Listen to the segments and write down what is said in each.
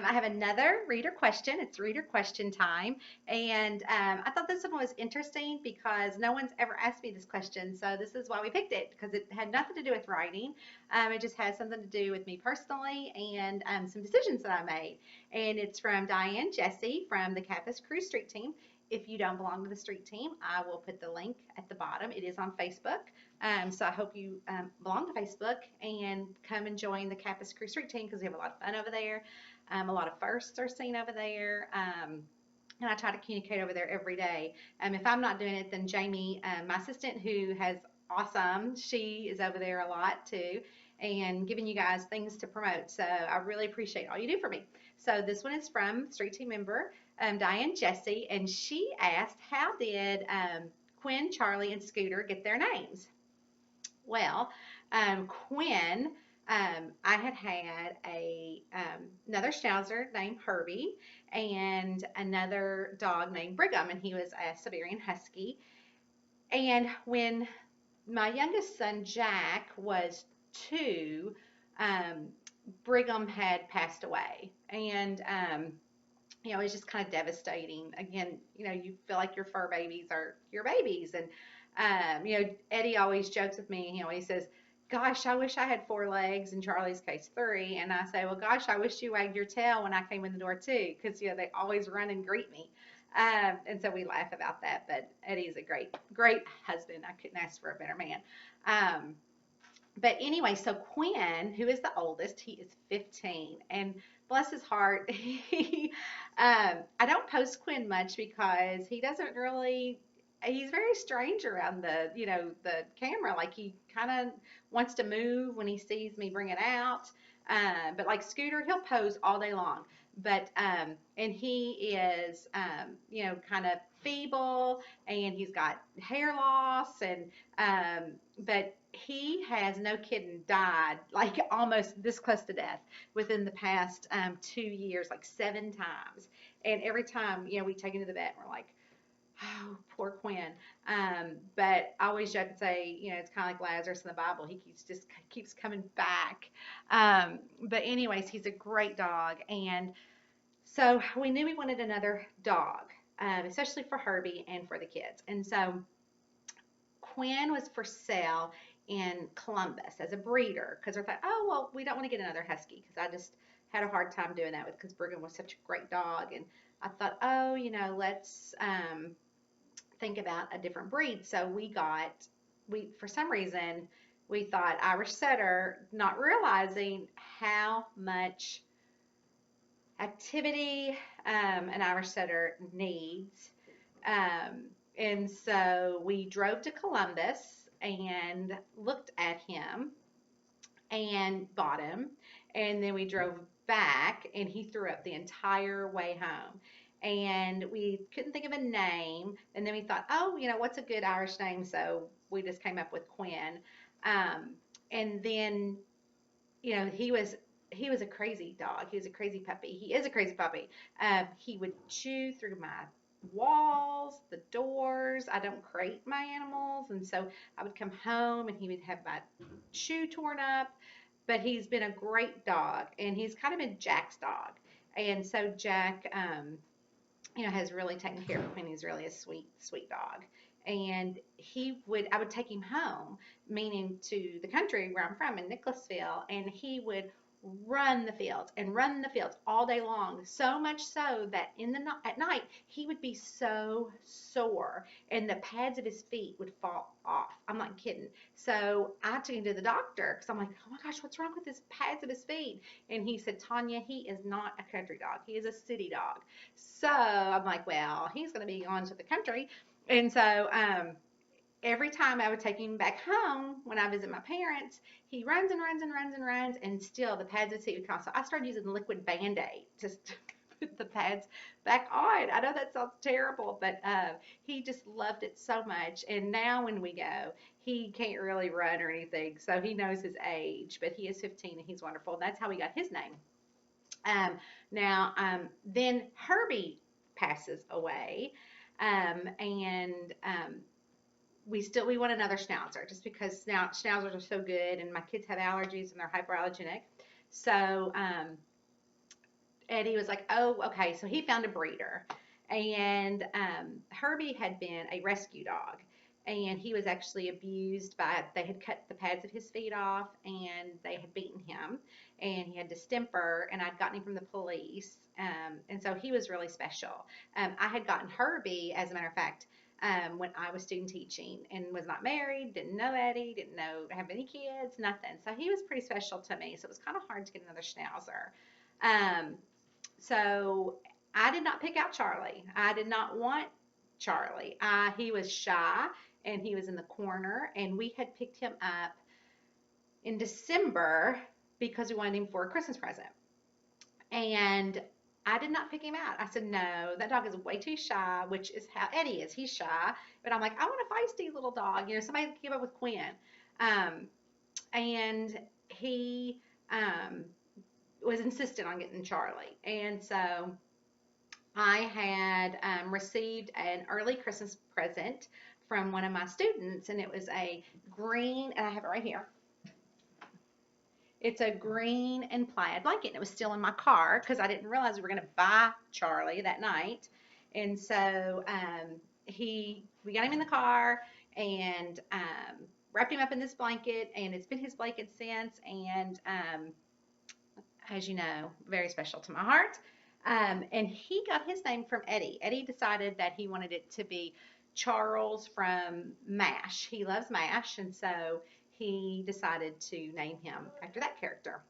I have another reader question. It's reader question time. And I thought this one was interesting because no one's ever asked me this question. So this is why we picked it, because it had nothing to do with writing. It just has something to do with me personally and some decisions that I made. And it's from Diane Jesse from the Kappes Cruise Street Team. If you don't belong to the street team, I will put the link at the bottom. It is on Facebook. So I hope you belong to Facebook and come and join the Kappes Cruise Street Team because we have a lot of fun over there. A lot of firsts are seen over there. And I try to communicate over there every day. If I'm not doing it, then Jamie, my assistant, who has awesome, she is over there a lot too and giving you guys things to promote. So I really appreciate all you do for me. So this one is from Street Team member Diane Jesse, and she asked, how did Quinn, Charlie, and Scooter get their names? Well, Quinn, I had another schnauzer named Herbie and another dog named Brigham, and he was a Siberian Husky. And when my youngest son Jack was 2, um, Brigham had passed away, and it was just kind of devastating. Again, you feel like your fur babies are your babies. And, Eddie always jokes with me. He always says, gosh, I wish I had 4 legs, in Charlie's case 3. And I say, well, gosh, I wish you wagged your tail when I came in the door too, because, they always run and greet me. And so we laugh about that. But Eddie's a great, great husband. I couldn't ask for a better man. But anyway, so Quinn, who is the oldest, he is 15, and bless his heart, I don't post Quinn much because he doesn't really, he's very strange around the camera. Like he kind of wants to move when he sees me bring it out. But like Scooter, he'll pose all day long. But, and he is, kind of feeble, and he's got hair loss, and, but he has, no kidding, died like almost this close to death within the past 2 years, like 7 times. And every time, we take him to the vet, and we're like, oh, poor Quinn. But I always joke and say, it's kind of like Lazarus in the Bible. He keeps coming back. But anyways, he's a great dog. And so we knew we wanted another dog, especially for Herbie and for the kids. And so Quinn was for sale in Columbus as a breeder because I thought, oh, well, we don't want to get another husky because I just had a hard time doing that because Brigham was such a great dog. And I thought, oh, let's think about a different breed. So for some reason, we thought Irish Setter, not realizing how much activity an Irish Setter needs. And so we drove to Columbus and looked at him and bought him. And then we drove back, and he threw up the entire way home. And we couldn't think of a name. And then we thought, oh, what's a good Irish name? So we just came up with Quinn. And then, he was a crazy dog. He was a crazy puppy. He is a crazy puppy. He would chew through my walls, the doors. I don't crate my animals, and so I would come home and he would have my shoe torn up. But he's been a great dog, and he's kind of been Jack's dog. And so Jack, has really taken care of him, and he's really a sweet, sweet dog. And I would take him home, meaning to the country where I'm from in Nicholasville, and he would run the fields all day long, so much so that at night he would be so sore and the pads of his feet would fall off. I'm not kidding. So I took him to the doctor because I'm like, oh my gosh, what's wrong with his pads of his feet? And he said, Tonya, he is not a country dog. He is a city dog. So I'm like, well, he's going to be going to the country. And so every time I would take him back home when I visit my parents, he runs and runs and runs and runs, and still the pads of his feet would come. So I started using liquid Band-Aid to put the pads back on. I know that sounds terrible, but he just loved it so much. And now when we go, he can't really run or anything, so he knows his age, but he is 15 and he's wonderful. And that's how we got his name. Then Herbie passes away, and we want another schnauzer just because schnauzers are so good, and my kids have allergies and they're hyperallergenic. So Eddie was like, oh, okay. So he found a breeder. And Herbie had been a rescue dog. And he was actually abused by, they had cut the pads of his feet off and they had beaten him. And he had distemper, and I'd gotten him from the police. And so he was really special. I had gotten Herbie, as a matter of fact, when I was student teaching and was not married, didn't know Eddie, didn't know have any kids, nothing. So he was pretty special to me. So it was kind of hard to get another schnauzer. Um, so I did not pick out Charlie. I did not want Charlie. He was shy and he was in the corner, and we had picked him up in December because we wanted him for a Christmas present. And I did not pick him out. I said, no, that dog is way too shy, which is how Eddie is. He's shy. But I'm like, I want a feisty little dog, somebody to keep up with Quinn. Um, and he was insistent on getting Charlie. And so I had received an early Christmas present from one of my students, and it was a green, and I have it right here. It's a green and plaid blanket, and it was still in my car because I didn't realize we were going to buy Charlie that night. And so we got him in the car and wrapped him up in this blanket, and it's been his blanket since. And as you know, very special to my heart. And he got his name from Eddie. Eddie decided that he wanted it to be Charles from MASH. He loves MASH, and so he decided to name him after that character.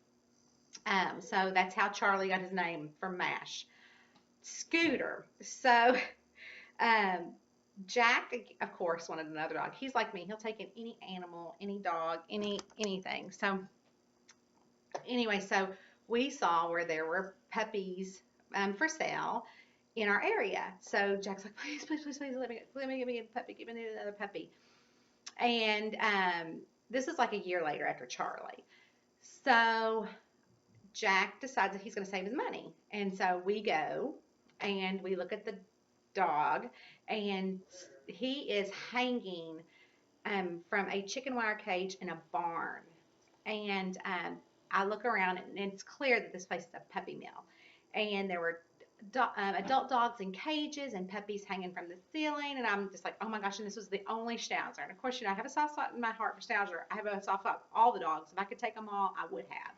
So that's how Charlie got his name, from MASH. Scooter. So Jack, of course, wanted another dog. He's like me. He'll take in any animal, any dog, anything. So anyway, so we saw where there were puppies for sale in our area. So Jack's like, please, please, please, please, let me give me a puppy, give me another puppy. And this is like a year later after Charlie. So Jack decides that he's going to save his money. And so we go and we look at the dog, and he is hanging from a chicken wire cage in a barn. And I look around, and it's clear that this place is a puppy mill. And there were adult dogs in cages and puppies hanging from the ceiling. And I'm just like, oh my gosh, and this was the only schnauzer. And of course, I have a soft spot in my heart for schnauzer. I have a soft spot for all the dogs. If I could take them all, I would have.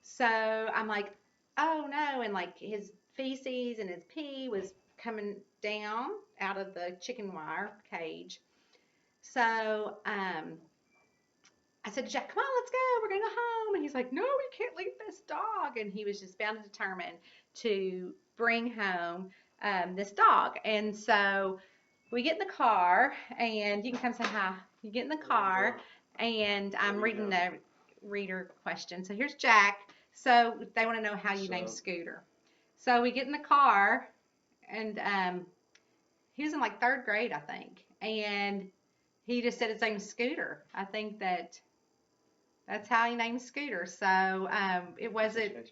So I'm like, oh no. And like his feces and his pee was coming down out of the chicken wire cage. So I said to Jack, come on, let's go. We're going to go home. And he's like, no, we can't leave this dog. And he was just bound and determined to bring home this dog. And so we get in the car, and you can come say hi. You get in the car, and I'm reading the reader question. So here's Jack. So they want to know how you name Scooter. So we get in the car, and he was in like 3rd grade, I think. And he just said his name is Scooter. I think that's how he named Scooter. So it wasn't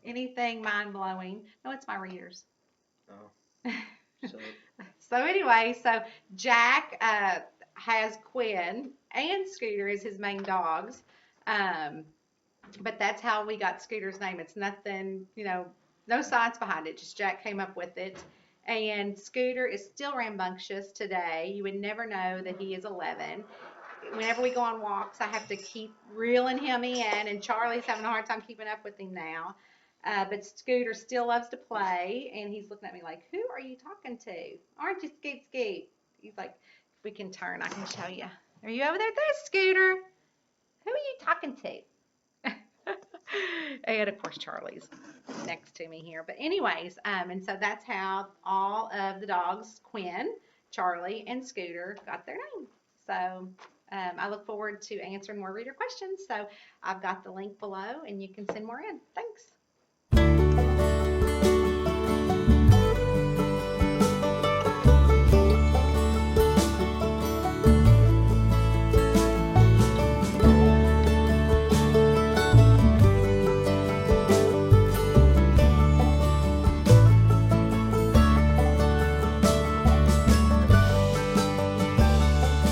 anything mind-blowing. No, it's my readers. Oh. So anyway, so Jack has Quinn and Scooter as his main dogs. But that's how we got Scooter's name. It's nothing, no science behind it. Just Jack came up with it. And Scooter is still rambunctious today. You would never know that he is 11. Whenever we go on walks, I have to keep reeling him in, and Charlie's having a hard time keeping up with him now. But Scooter still loves to play, and he's looking at me like, who are you talking to? Aren't you Scoot Scoot? He's like, if we can turn, I can show you. Are you over there? There's Scooter. Who are you talking to? And of course Charlie's next to me here. But anyways, and so that's how all of the dogs, Quinn, Charlie, and Scooter, got their name. So I look forward to answering more reader questions. So I've got the link below, and you can send more in. Thanks.